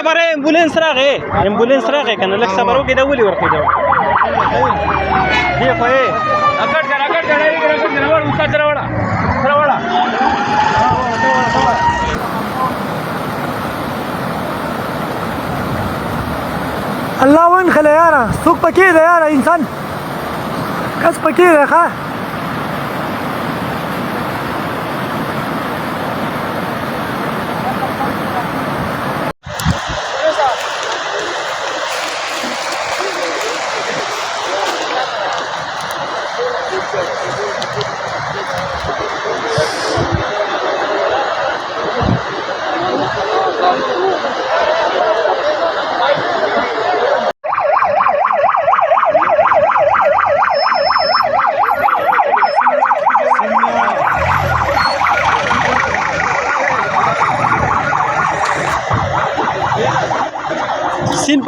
sabar ambulance rake kana lak sabar o kida wuli warqi daw देखो ए अकड़ कर वड़ उसका जरा वड़ा الله وين يا يارا سوق بكير يا يارا انسان كاس بكير يا خا sin